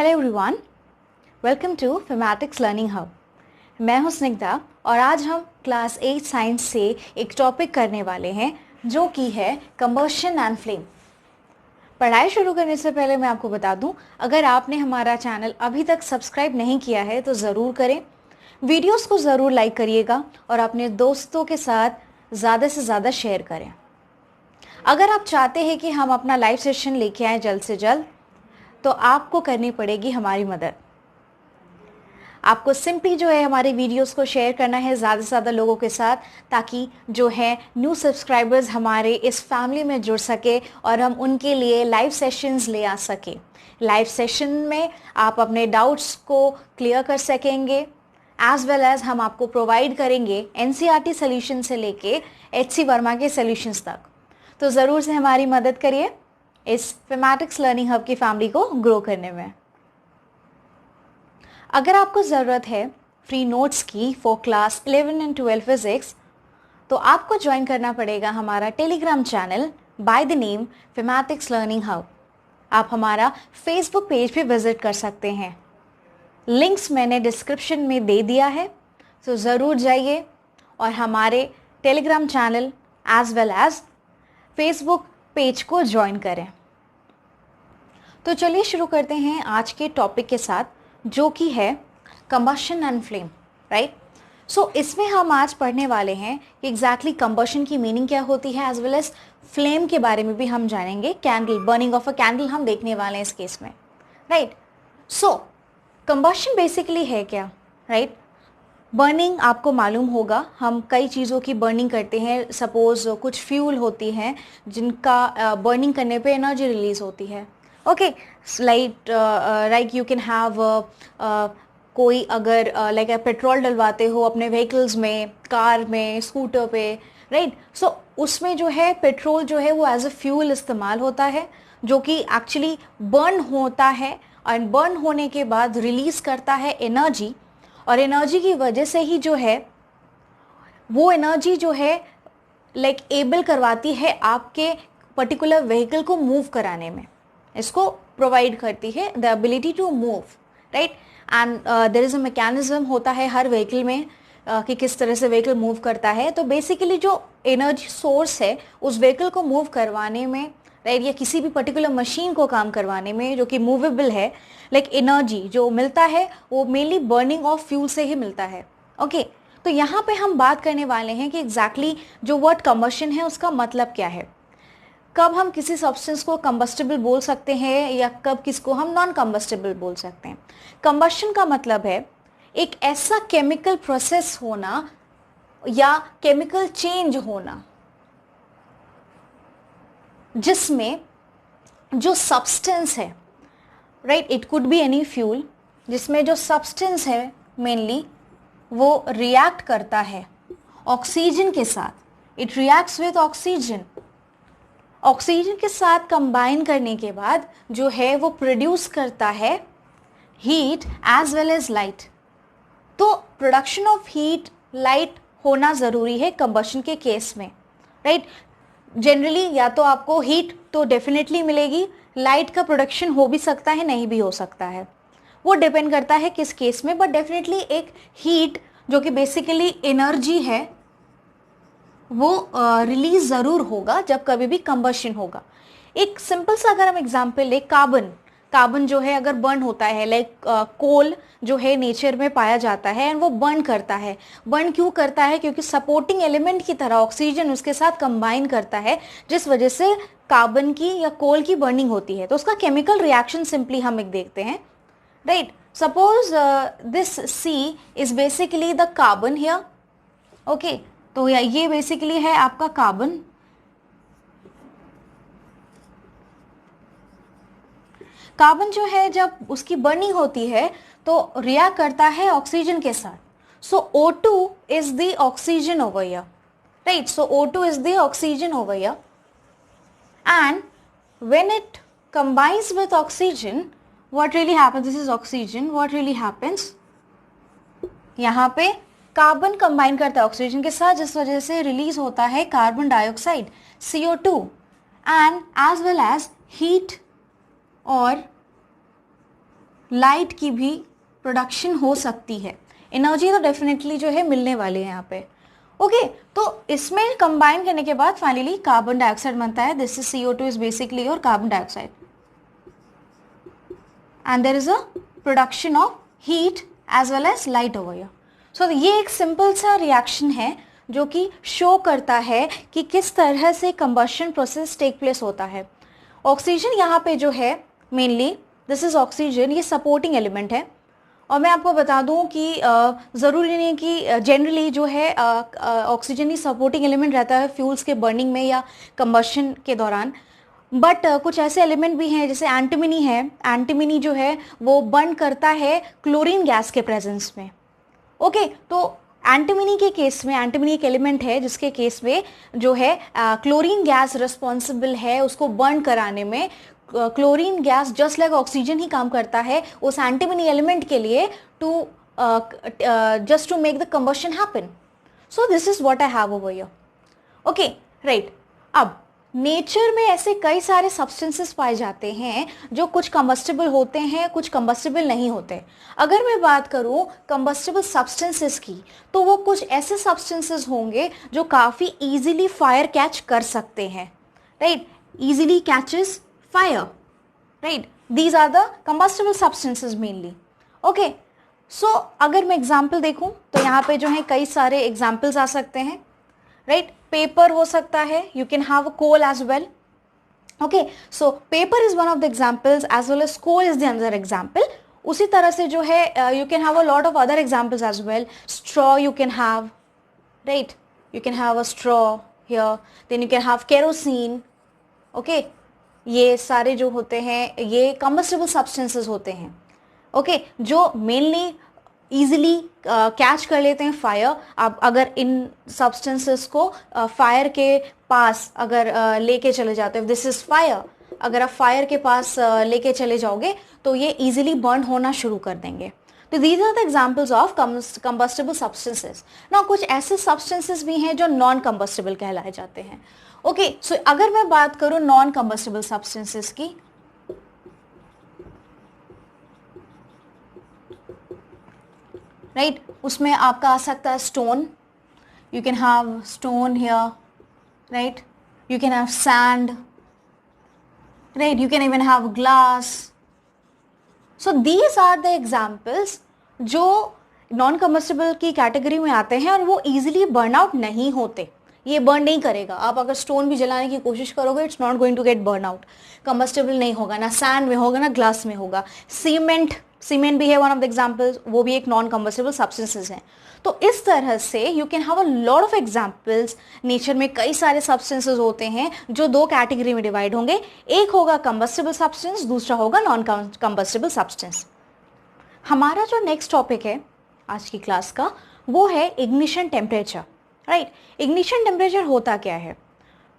Hello everyone, welcome to Phematics learning hub. मैं हूं स्निग्धा और आज हम क्लास 8 साइंस से एक टॉपिक करने वाले हैं जो कि है कंबशन एंड फ्लेम। पढ़ाई शुरू करने से पहले मैं आपको बता दूं, अगर आपने हमारा चैनल अभी तक सब्सक्राइब नहीं किया है तो ज़रूर करें। वीडियोस को ज़रूर लाइक करिएगा और अपने दोस्तों के साथ ज़्यादा से ज़्यादा शेयर करें। अगर आप चाहते हैं कि हम अपना लाइव सेशन लेके आएँ जल्द से जल्द, तो आपको करनी पड़ेगी हमारी मदद। आपको सिंपली जो है हमारे वीडियोस को शेयर करना है ज़्यादा से ज़्यादा लोगों के साथ, ताकि जो है न्यू सब्सक्राइबर्स हमारे इस फैमिली में जुड़ सके और हम उनके लिए लाइव सेशंस ले आ सके। लाइव सेशन में आप अपने डाउट्स को क्लियर कर सकेंगे, एज वेल एज हम आपको प्रोवाइड करेंगे एनसीईआरटी सोल्यूशन से लेके एचसी वर्मा के सोल्यूशंस तक। तो ज़रूर से हमारी मदद करिए इस फेमैटिक्स लर्निंग हब की फैमिली को ग्रो करने में। अगर आपको ज़रूरत है फ्री नोट्स की फॉर क्लास 11 एंड 12 फिजिक्स, तो आपको ज्वाइन करना पड़ेगा हमारा Telegram channel by the name Phematics learning hub. आप हमारा फेसबुक पेज भी विजिट कर सकते हैं, लिंक्स मैंने डिस्क्रिप्शन में दे दिया है। तो ज़रूर जाइए और हमारे Telegram channel as well as Facebook page को ज्वाइन करें। तो चलिए शुरू करते हैं आज के टॉपिक के साथ, जो कि है कंबशन एंड फ्लेम, राइट। सो इसमें हम आज पढ़ने वाले हैं कि एग्जैक्टली कंबशन की मीनिंग क्या होती है, एज वेल एज फ्लेम के बारे में भी हम जानेंगे। Candle, burning of a candle हम देखने वाले हैं इस केस में, राइट। सो कंबशन बेसिकली है क्या, राइट। बर्निंग आपको मालूम होगा, हम कई चीज़ों की बर्निंग करते हैं। सपोज कुछ फ्यूल होती हैं जिनका बर्निंग करने पे एनर्जी रिलीज होती है। Okay, like you can have कोई अगर लाइक पेट्रोल डलवाते हो अपने व्हीकल्स में, कार में, स्कूटर पे, राइट। सो उसमें जो है पेट्रोल जो है वो एज अ फ्यूल इस्तेमाल होता है, जो कि एक्चुअली बर्न होता है और बर्न होने के बाद रिलीज करता है एनर्जी। और एनर्जी की वजह से ही जो है वो एनर्जी जो है लाइक एबल करवाती है आपके पर्टिकुलर व्हीकल को मूव कराने में, इसको प्रोवाइड करती है the ability to move, right. And there is a mechanism होता है हर व्हीकल में कि किस तरह से व्हीकल मूव करता है। तो बेसिकली जो एनर्जी सोर्स है उस व्हीकल को मूव करवाने में, राइट, या किसी भी पर्टिकुलर मशीन को काम करवाने में जो कि मूवेबल है, लाइक एनर्जी जो मिलता है वो मेनली बर्निंग ऑफ फ्यूल से ही मिलता है। ओके, तो यहाँ पे हम बात करने वाले हैं कि एग्जैक्टली जो वर्ड कंबशन है उसका मतलब क्या है, कब हम किसी सब्सटेंस को कंबस्टेबल बोल सकते हैं या कब किसको हम नॉन कंबस्टेबल बोल सकते हैं। कंबशन का मतलब है एक ऐसा केमिकल प्रोसेस होना या केमिकल चेंज होना जिसमें जो सब्सटेंस है, right, it could be any fuel, जिसमें जो सब्सटेंस है मेनली वो रिएक्ट करता है ऑक्सीजन के साथ। It reacts with oxygen. Oxygen के साथ कंबाइन करने के बाद जो है वो प्रोड्यूस करता है heat as well as light. तो प्रोडक्शन ऑफ हीट, लाइट होना ज़रूरी है कंबशन के केस में, राइट। जनरली या तो आपको हीट तो डेफिनेटली मिलेगी, लाइट का प्रोडक्शन हो भी सकता है, नहीं भी हो सकता है, वो डिपेंड करता है किस केस में, बट डेफिनेटली एक हीट जो कि बेसिकली एनर्जी है वो रिलीज ज़रूर होगा जब कभी भी कंबशन होगा। एक सिंपल सा अगर हम एग्जांपल ले, कार्बन जो है अगर बर्न होता है, लाइक कोल जो है नेचर में पाया जाता है एंड वो बर्न करता है। बर्न क्यों करता है? क्योंकि सपोर्टिंग एलिमेंट की तरह ऑक्सीजन उसके साथ कंबाइन करता है, जिस वजह से कार्बन की या कोल की बर्निंग होती है। तो उसका केमिकल रिएक्शन सिंपली हम एक देखते हैं, right. Suppose this C is basically the carbon here, okay. तो ये बेसिकली है आपका कार्बन। कार्बन जो है जब उसकी बर्निंग होती है तो रिएक्ट करता है ऑक्सीजन के साथ। सो O2 is the oxygen over here, right. So O2 is the oxygen over here and when it combines with oxygen, what really happens, this is oxygen, what really happens, यहाँ पे carbon combine करता है oxygen के साथ, जिस वजह से release होता है carbon dioxide CO2 and as well as heat और लाइट की भी प्रोडक्शन हो सकती है। एनर्जी तो डेफिनेटली जो है मिलने वाली है यहाँ पे। ओके, तो इसमें कंबाइन करने के बाद फाइनली कार्बन डाइऑक्साइड बनता है। This is CO2 is basically your carbon dioxide and there is a production of heat as well as light over here. So ये एक सिंपल सा रिएक्शन है जो कि शो करता है कि किस तरह से कंबशन प्रोसेस टेक प्लेस होता है। ऑक्सीजन यहाँ पे जो है मेनली दिस इज ऑक्सीजन, ये सपोर्टिंग एलिमेंट है। और मैं आपको बता दूं कि ज़रूरी नहीं कि जनरली जो है ऑक्सीजन ही सपोर्टिंग एलिमेंट रहता है फ्यूल्स के बर्निंग में या कंबशन के दौरान, बट कुछ ऐसे एलिमेंट भी हैं जैसे एंटीमनी है। एंटीमनी जो है वो बर्न करता है क्लोरीन गैस के प्रेजेंस में। ओके, तो एंटीमनी के केस में, एंटीमनी एक एलिमेंट है जिसके केस में जो है क्लोरीन गैस रिस्पॉन्सिबल है उसको बर्न कराने में। Chlorine gas just like oxygen ही काम करता है उस एंटीमनी एलिमेंट के लिए to just to make the combustion happen. So this is what I have over here. Okay, right. अब नेचर में ऐसे कई सारे सब्सटेंसेस पाए जाते हैं जो कुछ कंबस्टिबल होते हैं, कुछ कंबस्टिबल नहीं होते। अगर मैं बात करूं कंबस्टिबल सब्सटेंसेस की, तो वो कुछ ऐसे सब्सटेंसेस होंगे जो काफ़ी इजीली फायर कैच कर सकते हैं, right. Easily catches fire, right. These are the combustible substances mainly. Okay, so अगर मैं एग्जाम्पल देखूं तो यहाँ पे जो है कई सारे एग्जाम्पल्स आ सकते हैं, राइट। पेपर हो सकता है, you can have a coal as well. Okay, so paper is one of the examples as well as coal is the another example. उसी तरह से जो है you can have a lot of other examples as well. Straw you can have, right, you can have a straw here, then you can have kerosene. Okay, ये सारे जो होते हैं ये कंबस्टिबल सब्सटेंसेस होते हैं, ओके, जो मेनली ईजिली कैच कर लेते हैं फायर। आप अगर इन सब्सटेंसेस को फायर के पास अगर लेके चले जाते हो, दिस इज फायर, अगर आप फायर के पास लेके चले जाओगे तो ये इजीली बर्न होना शुरू कर देंगे। तो these are the examples of combustible substances. ना कुछ ऐसे सब्सटेंसेस भी हैं जो नॉन कंबस्टिबल कहलाए जाते हैं। ओके, सो अगर मैं बात करूं नॉन कंबस्टिबल सब्सटेंसेस की, राइट, उसमें आपका आ सकता है stone, you can have stone here, right, you can have sand, right, you can even have glass. So these are the examples जो नॉन कंबस्टिबल की कैटेगरी में आते हैं और वो इजीली बर्न आउट नहीं होते। ये बर्न नहीं करेगा। आप अगर स्टोन भी जलाने की कोशिश करोगे, it's not going to get burn out, combustible नहीं होगा, ना सैंड में होगा ना ग्लास में होगा। सीमेंट भी है वन ऑफ द एग्जाम्पल्स, वो भी एक नॉन कंबस्टिबल सब्सटेंसेस हैं। तो इस तरह से you can have a lot of examples. Nature में कई सारे सब्सटेंसेस होते हैं जो दो कैटेगरी में डिवाइड होंगे, एक होगा कंबस्टिबल सब्सटेंस, दूसरा होगा नॉन कंबस्टिबल सब्सटेंस। हमारा जो नेक्स्ट टॉपिक है आज की क्लास का वो है ignition temperature, right. Ignition temperature होता क्या है?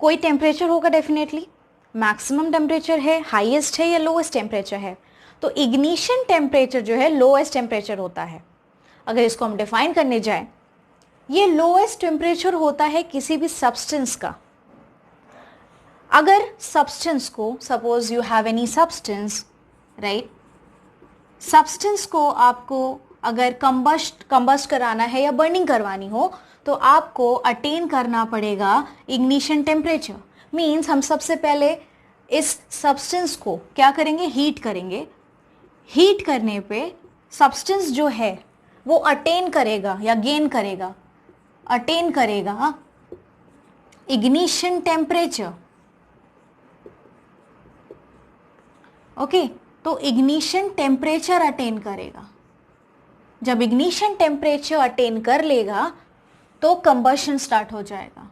कोई टेम्परेचर होगा डेफिनेटली, मैक्सिमम टेम्परेचर है, हाईएस्ट है या लोएस्ट टेम्परेचर है। तो इग्निशन टेम्परेचर जो है लोएस्ट टेम्परेचर होता है। अगर इसको हम डिफाइन करने जाएं, ये लोएस्ट टेम्परेचर होता है किसी भी सब्सटेंस का। अगर सब्सटेंस को, suppose you have any substance, right, substance को आपको अगर कंबस्ट कराना है या बर्निंग करवानी हो तो आपको अटेन करना पड़ेगा इग्निशन टेम्परेचर। मीन्स हम सबसे पहले इस सब्सटेंस को क्या करेंगे, हीट करेंगे। हीट करने पे सब्सटेंस जो है वो अटेन करेगा या गेन करेगा, अटेन करेगा इग्निशन टेम्परेचर। ओके, तो इग्निशन टेम्परेचर अटेन करेगा। जब इग्निशन टेम्परेचर अटेन कर लेगा तो कंबशन स्टार्ट हो जाएगा।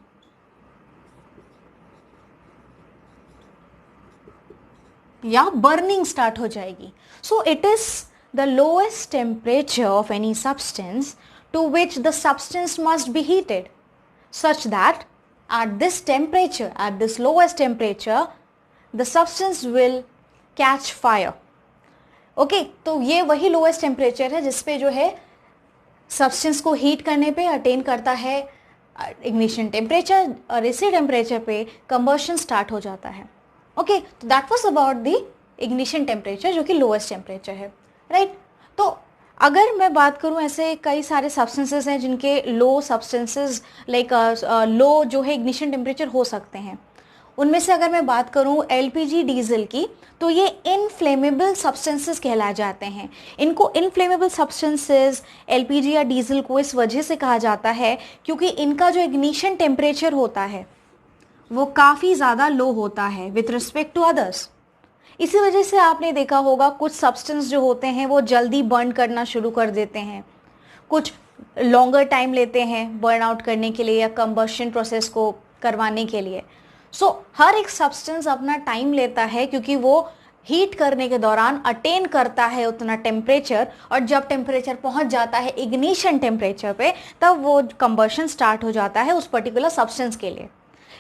या बर्निंग स्टार्ट हो जाएगी। So it is the lowest temperature of any substance to which the substance must be heated such that at this temperature, at this lowest temperature, the substance will catch fire. Okay, तो ये वही lowest temperature है जिसपे जो है substance को heat करने पे अटेन करता है इग्निशन टेम्परेचर और इसी टेम्परेचर पे कंबशन स्टार्ट हो जाता है। ओके, तो that was about the ignition temperature जो कि लोएस्ट टेम्परेचर है। राइट। तो अगर मैं बात करूं, ऐसे कई सारे सब्सटेंसेस हैं जिनके लो सब्सटेंसेस लाइक लो जो है इग्निशन टेम्परेचर हो सकते हैं। उनमें से अगर मैं बात करूं एलपीजी डीजल की, तो ये इनफ्लेमेबल सब्सटेंसेस कहलाए जाते हैं। इनको इनफ्लेमेबल सब्सटेंसेस एलपीजी या डीजल को इस वजह से कहा जाता है क्योंकि इनका जो इग्निशन टेम्परेचर होता है वो काफ़ी ज़्यादा लो होता है विथ रिस्पेक्ट टू अदर्स। इसी वजह से आपने देखा होगा कुछ सब्सटेंस जो होते हैं वो जल्दी बर्न करना शुरू कर देते हैं, कुछ लॉन्गर टाइम लेते हैं बर्न आउट करने के लिए या कंबशन प्रोसेस को करवाने के लिए। सो हर एक सब्सटेंस अपना टाइम लेता है क्योंकि वो हीट करने के दौरान अटेन करता है उतना टेम्परेचर, और जब टेम्परेचर पहुंच जाता है इग्निशन टेम्परेचर पे, तब वो कंबशन स्टार्ट हो जाता है उस पर्टिकुलर सब्सटेंस के लिए।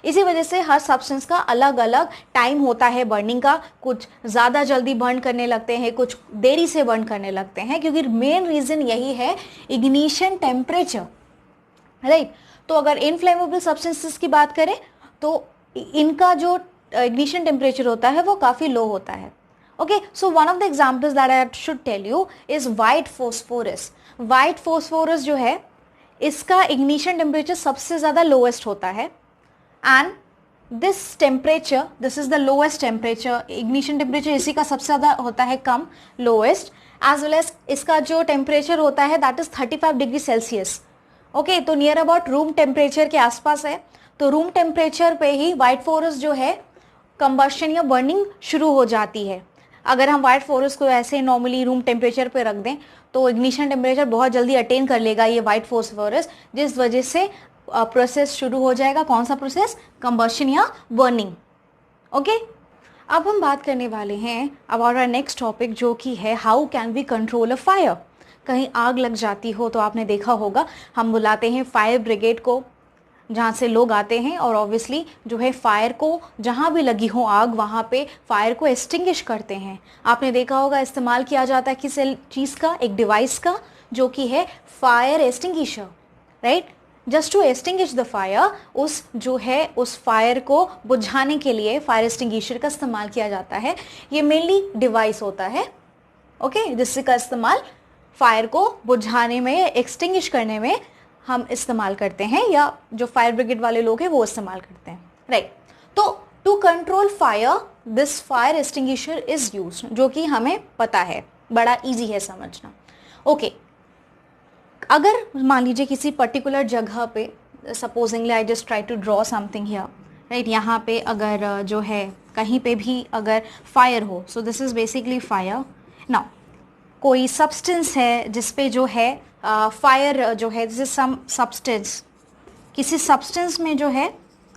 इसी वजह से हर सब्सटेंस का अलग अलग टाइम होता है बर्निंग का। कुछ ज़्यादा जल्दी बर्न करने लगते हैं, कुछ देरी से बर्न करने लगते हैं, क्योंकि मेन रीज़न यही है इग्निशन टेम्परेचर, राइट। तो अगर इनफ्लेमेबल सब्सटेंसेस की बात करें तो इनका जो इग्निशन टेम्परेचर होता है वो काफ़ी लो होता है। Okay, so one of the examples that I should tell you is white phosphorus. White phosphorus जो है इसका इग्निशन टेम्परेचर सबसे ज़्यादा लोएस्ट होता है, and this temperature, this is the lowest temperature, ignition temperature इसी का सबसे ज़्यादा होता है कम, lowest, as well as इसका जो temperature होता है that is 35 degree Celsius. Okay, तो नियर अबाउट रूम टेम्परेचर के आसपास है। तो रूम टेम्परेचर पे ही वाइट फोरस जो है कंबशन या बर्निंग शुरू हो जाती है। अगर हम वाइट फोरस को ऐसे नॉर्मली रूम टेम्परेचर पे रख दें तो इग्निशन टेम्परेचर बहुत जल्दी अटेन कर लेगा ये वाइट फोस्फोरस, जिस वजह से प्रोसेस शुरू हो जाएगा। कौन सा प्रोसेस? कंबशन या बर्निंग। ओके, अब हम बात करने वाले हैं अबाउट आवर नेक्स्ट टॉपिक, जो कि है how can we control a fire. कहीं आग लग जाती हो तो आपने देखा होगा हम बुलाते हैं फायर ब्रिगेड को, जहाँ से लोग आते हैं और ऑब्वियसली जो है फायर को, जहाँ भी लगी हो आग वहाँ पे फायर को एक्सटिंग्विश करते हैं। आपने देखा होगा इस्तेमाल किया जाता है किस चीज़ का? एक डिवाइस का, जो कि है fire extinguisher, right. Just to extinguish the fire, उस जो है उस फायर को बुझाने के लिए फायर एक्सटिंग्विशर का इस्तेमाल किया जाता है। ये मेनली डिवाइस होता है, ओके, जिसका इस्तेमाल फायर को बुझाने में, एक्सटिंग्विश करने में हम इस्तेमाल करते हैं, या जो फायर ब्रिगेड वाले लोग हैं वो इस्तेमाल करते हैं, राइट। तो to control fire this fire extinguisher is use, जो कि हमें पता है, बड़ा इजी है समझना। ओके, अगर मान लीजिए किसी पर्टिकुलर जगह पे, supposingly I just try to draw something here, right, यहाँ पे अगर जो है कहीं पे भी अगर फायर हो, so this is basically fire. Now कोई सब्सटेंस है जिस पे जो है फायर जो है, दिस इज सम सब्सटेंस, किसी सब्सटेंस में जो है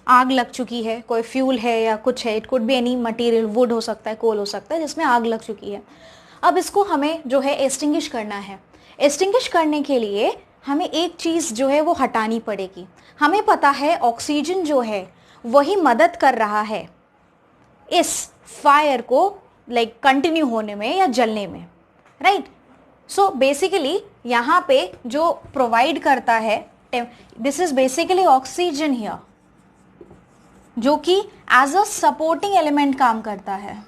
आग लग चुकी है, कोई फ्यूल है या कुछ है, it could be any material, would हो सकता है, कोल हो सकता है, जिसमें आग लग चुकी है। अब इसको हमें जो है एक्सटिंग्विश करना है। एक्सटिंग्विश करने के लिए हमें एक चीज़ जो है वो हटानी पड़ेगी। हमें पता है ऑक्सीजन जो है वही मदद कर रहा है इस फायर को लाइक कंटिन्यू होने में या जलने में, राइट। सो बेसिकली यहाँ पे जो प्रोवाइड करता है, this is basically oxygen here, जो कि एज अ सपोर्टिंग एलिमेंट काम करता है।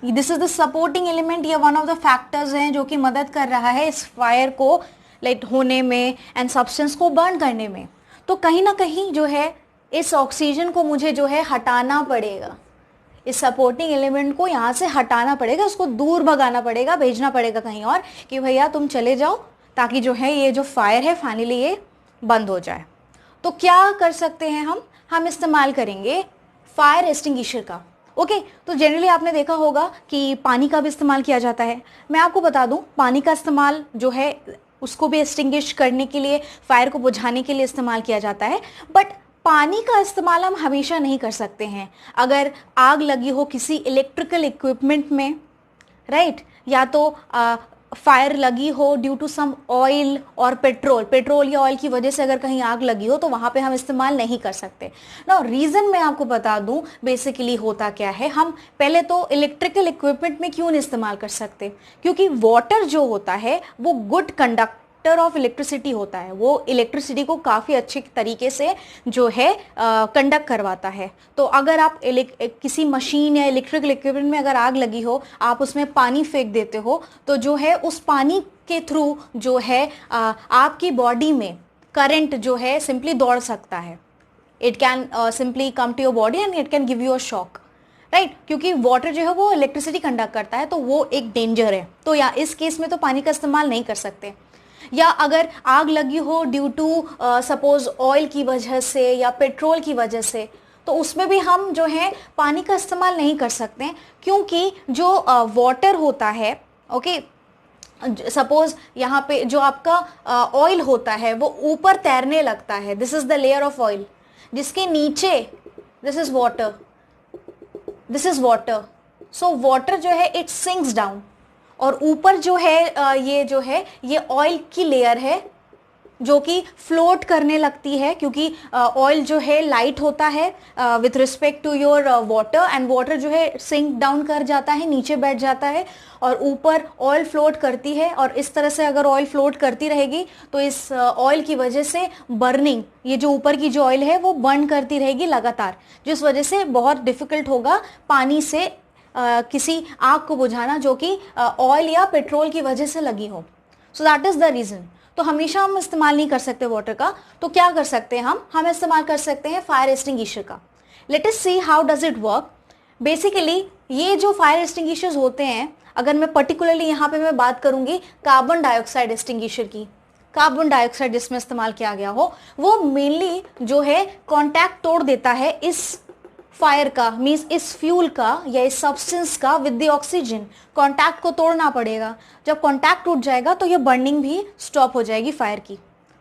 This is the supporting element, ये वन ऑफ द फैक्टर्स हैं जो कि मदद कर रहा है इस फायर को लाइट होने में एंड सब्सटेंस को बर्न करने में। तो कहीं ना कहीं जो है इस ऑक्सीजन को मुझे जो है हटाना पड़ेगा, इस सपोर्टिंग एलिमेंट को यहाँ से हटाना पड़ेगा, उसको दूर भगाना पड़ेगा, भेजना पड़ेगा कहीं और कि भैया तुम चले जाओ, ताकि जो है ये जो फायर है फाइनली ये बंद हो जाए। तो क्या कर सकते हैं हम इस्तेमाल करेंगे फायर एक्सटिंग्विशर का। ओके, तो जनरली आपने देखा होगा कि पानी का भी इस्तेमाल किया जाता है। मैं आपको बता दूं, पानी का इस्तेमाल जो है उसको भी एक्सटिंग्विश करने के लिए, फायर को बुझाने के लिए इस्तेमाल किया जाता है। बट पानी का इस्तेमाल हम हमेशा नहीं कर सकते हैं। अगर आग लगी हो किसी इलेक्ट्रिकल इक्विपमेंट में, राइट, या तो फायर लगी हो ड्यू टू सम ऑयल और पेट्रोल या ऑयल की वजह से अगर कहीं आग लगी हो, तो वहाँ पे हम इस्तेमाल नहीं कर सकते ना। रीज़न मैं आपको बता दूँ बेसिकली होता क्या है। हम पहले तो इलेक्ट्रिकल इक्विपमेंट में क्यों नहीं इस्तेमाल कर सकते, क्योंकि वाटर जो होता है वो गुड कंडक्टर ऑफ इलेक्ट्रिसिटी होता है, वो इलेक्ट्रिसिटी को काफ़ी अच्छे तरीके से जो है कंडक्ट करवाता है। तो अगर आप किसी मशीन या इलेक्ट्रिकल इक्विपमेंट में अगर आग लगी हो, आप उसमें पानी फेंक देते हो, तो जो है उस पानी के थ्रू जो है आपकी बॉडी में करंट जो है सिंपली दौड़ सकता है। It can simply come to your body and it can give you a shock, right, क्योंकि वाटर जो है वो इलेक्ट्रिसिटी कंडक्ट करता है, तो वो एक डेंजर है। तो या इस केस में तो पानी का इस्तेमाल नहीं कर सकते। या अगर आग लगी हो ड्यू टू सपोज ऑयल की वजह से या पेट्रोल की वजह से, तो उसमें भी हम जो है पानी का इस्तेमाल नहीं कर सकते, क्योंकि जो वाटर होता है, ओके, सपोज यहाँ पे जो आपका ऑयल होता है वो ऊपर तैरने लगता है, this is the layer of oil, जिसके नीचे this is water, this is water, so water जो है इट सिंक्स डाउन, और ऊपर जो है ये जो है ये ऑयल की लेयर है जो कि फ्लोट करने लगती है, क्योंकि ऑयल जो है लाइट होता है with respect to your water, and water जो है सिंक डाउन कर जाता है, नीचे बैठ जाता है, और ऊपर ऑयल फ्लोट करती है। और इस तरह से अगर ऑयल फ्लोट करती रहेगी तो इस ऑयल की वजह से बर्निंग, ये जो ऊपर की जो ऑयल है वो बर्न करती रहेगी लगातार, जिस वजह से बहुत डिफिकल्ट होगा पानी से किसी आग को बुझाना जो कि ऑयल या पेट्रोल की वजह से लगी हो। So that is the reason. तो हमेशा हम इस्तेमाल नहीं कर सकते वाटर का, तो क्या कर सकते हैं हम इस्तेमाल कर सकते हैं फायर एक्सटिंग्विशर का। Let us see how does it work. Basically ये जो फायर एक्सटिंग्विशर्स होते हैं, अगर मैं पर्टिकुलरली यहाँ पे मैं बात करूंगी कार्बन डाइऑक्साइड एक्सटिंग्विशर की, कार्बन डाइऑक्साइड जिसमें इस्तेमाल किया गया हो, वो मेनली जो है कॉन्टैक्ट तोड़ देता है इस फायर का, मीन्स इस फ्यूल का या इस सब्सटेंस का विद द ऑक्सीजन। कॉन्टैक्ट को तोड़ना पड़ेगा, जब कॉन्टैक्ट टूट जाएगा तो ये बर्निंग भी स्टॉप हो जाएगी फायर की।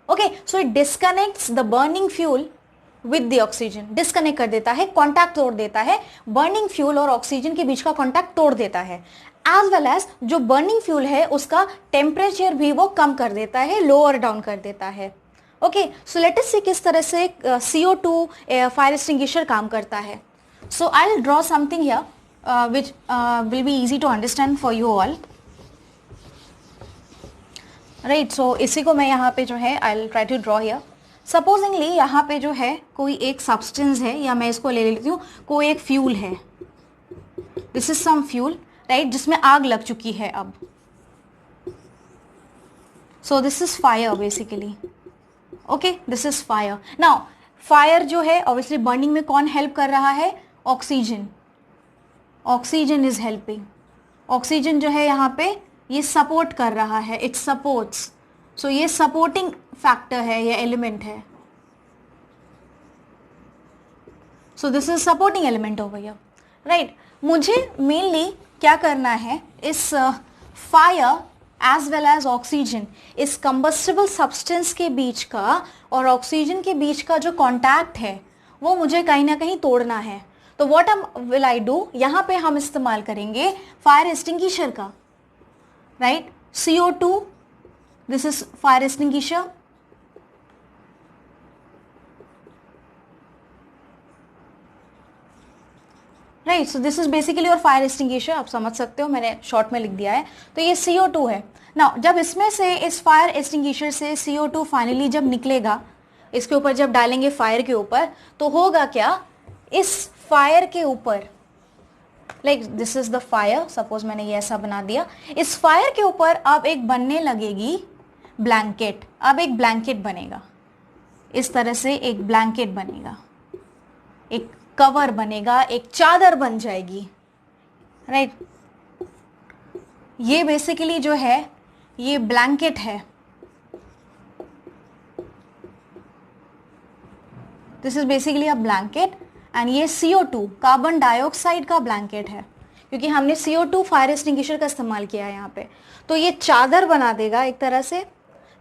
Okay, so it disconnects the burning fuel with the oxygen, disconnect कर देता है, कॉन्टैक्ट तोड़ देता है, बर्निंग फ्यूल और ऑक्सीजन के बीच का कॉन्टैक्ट तोड़ देता है। एज वेल एज जो बर्निंग फ्यूल है उसका टेम्परेचर भी वो कम कर देता है, लोअर डाउन कर देता है। ओके, सो लेट अस सी किस तरह से CO2 फायर एक्सटिंग्विशर काम करता है। So I'll draw something here which will be easy to understand for you all. Right, so इसी को मैं यहाँ पे जो है I'll try to draw here. Supposingly यहाँ पे जो है कोई एक substance है, या मैं इसको ले लेती हूँ, कोई एक fuel है, this is some fuel, right, जिसमें आग लग चुकी है अब। So this is fire basically. Okay, this is fire. Now fire जो है obviously burning में कौन help कर रहा है? Oxygen, oxygen is helping. Oxygen जो है यहाँ पे ये सपोर्ट कर रहा है, इट सपोर्ट्स, सो ये सपोर्टिंग फैक्टर है, ये एलिमेंट है। So this is supporting element over here, right. मुझे मेनली क्या करना है, इस fire as well as oxygen, इस कंबस्टिबल सब्सटेंस के बीच का और ऑक्सीजन के बीच का जो कॉन्टैक्ट है वो मुझे कहीं ना कहीं तोड़ना है। तो व्हाट विल आई डू, यहाँ पे हम इस्तेमाल करेंगे फायर एक्सटिंग्विशर का, right, CO2, this is fire extinguisher, right. So this is basically और फायर एक्सटिंग्विशर, आप समझ सकते हो, मैंने शॉर्ट में लिख दिया है। तो ये CO2 है। नाउ जब इसमें से, इस फायर एक्सटिंग्विशर से CO2 फाइनली जब निकलेगा, इसके ऊपर जब डालेंगे फायर के ऊपर, तो होगा क्या, इस फायर के ऊपर, like this is the fire, suppose मैंने ये ऐसा बना दिया, इस फायर के ऊपर अब एक बनने लगेगी ब्लैंकेट। अब एक ब्लैंकेट बनेगा, इस तरह से एक ब्लैंकेट बनेगा, एक कवर बनेगा, एक चादर बन जाएगी, राइट। ये बेसिकली जो है ये ब्लैंकेट है, this is basically a blanket, and ये CO2 कार्बन डाइऑक्साइड का ब्लैंकेट है, क्योंकि हमने CO2 फायर एक्सटिंग्विशर का इस्तेमाल किया है यहाँ पे। तो ये चादर बना देगा एक तरह से,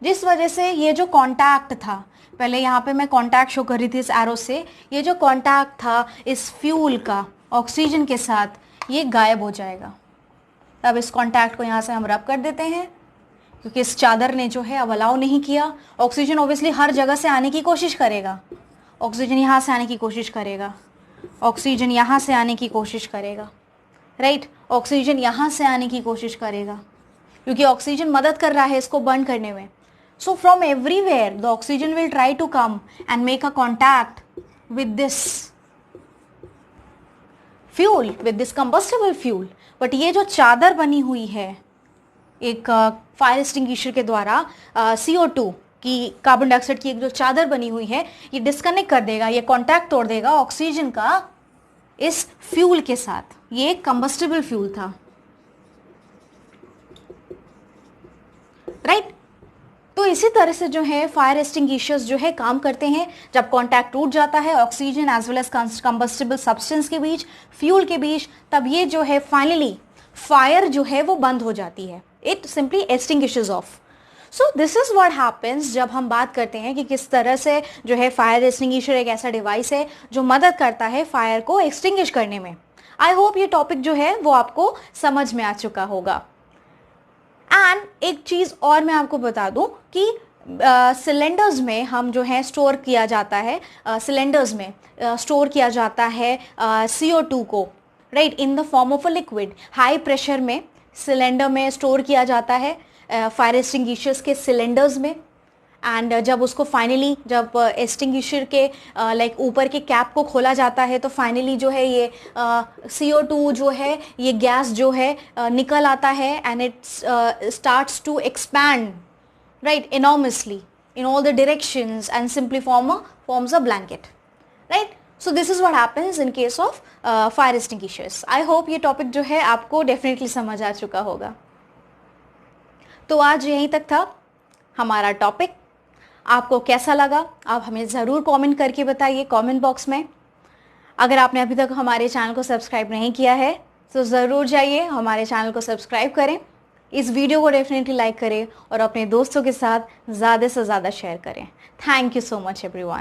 जिस वजह से ये जो कॉन्टैक्ट था, पहले यहाँ पे मैं कॉन्टैक्ट शो कर रही थी इस एरो से, ये जो कॉन्टैक्ट था इस फ्यूल का ऑक्सीजन के साथ, ये गायब हो जाएगा। अब इस कॉन्टैक्ट को यहाँ से हम रब कर देते हैं, क्योंकि इस चादर ने जो है अब अलाउ नहीं किया। ऑक्सीजन ऑब्वियसली हर जगह से आने की कोशिश करेगा, ऑक्सीजन यहाँ से आने की कोशिश करेगा, ऑक्सीजन यहाँ से आने की कोशिश करेगा, राइट, ऑक्सीजन यहाँ से आने की कोशिश करेगा, क्योंकि ऑक्सीजन मदद कर रहा है इसको बर्न करने में। So from everywhere the oxygen will try to come and make a contact with this fuel, with this combustible fuel. But ये जो चादर बनी हुई है एक फायर एक्सटिंग्विशर के द्वारा CO2 की, कार्बन डाइऑक्साइड की एक जो चादर बनी हुई है, ये डिस्कनेक्ट कर देगा, ये कांटेक्ट तोड़ देगा ऑक्सीजन का इस फ्यूल के साथ. ये एक कंबस्टिबल फ्यूल था, राइट? तो इसी तरह से जो है फायर एक्सटिंग्विशर्स जो है काम करते हैं. जब कांटेक्ट टूट जाता है oxygen as well as combustible substance के बीच, फ्यूल के बीच, तब ये जो है फाइनली फायर जो है वो बंद हो जाती है. It simply extinguishes off. So this is what happens जब हम बात करते हैं कि किस तरह से जो है फायर एक्सटिंग्विशर एक ऐसा डिवाइस है जो मदद करता है फायर को एक्सटिंग्विश करने में. आई होप ये टॉपिक जो है वो आपको समझ में आ चुका होगा. एंड एक चीज़ और मैं आपको बता दूं कि सिलेंडर्स में हम जो है स्टोर किया जाता है, सिलेंडर्स में स्टोर किया जाता है CO2 को, right, in the form of a liquid. High pressure में सिलेंडर में स्टोर किया जाता है फायर एक्सटिंग्विशर्स के सिलेंडर्स में. एंड जब उसको फाइनली जब एक्सटिंग्विशर के लाइक ऊपर के कैप को खोला जाता है तो फाइनली जो है ये CO2 जो है, ये गैस जो है निकल आता है and it starts to expand, right, enormously in all the directions and simply forms a blanket, right? So this is what happens in case of fire extinguishers. I hope ये topic जो है आपको definitely समझ आ चुका होगा. तो आज यहीं तक था हमारा टॉपिक. आपको कैसा लगा आप हमें ज़रूर कमेंट करके बताइए कमेंट बॉक्स में. अगर आपने अभी तक हमारे चैनल को सब्सक्राइब नहीं किया है तो ज़रूर जाइए हमारे चैनल को सब्सक्राइब करें, इस वीडियो को डेफिनेटली लाइक करें और अपने दोस्तों के साथ ज़्यादा से ज़्यादा शेयर करें. Thank you so much everyone.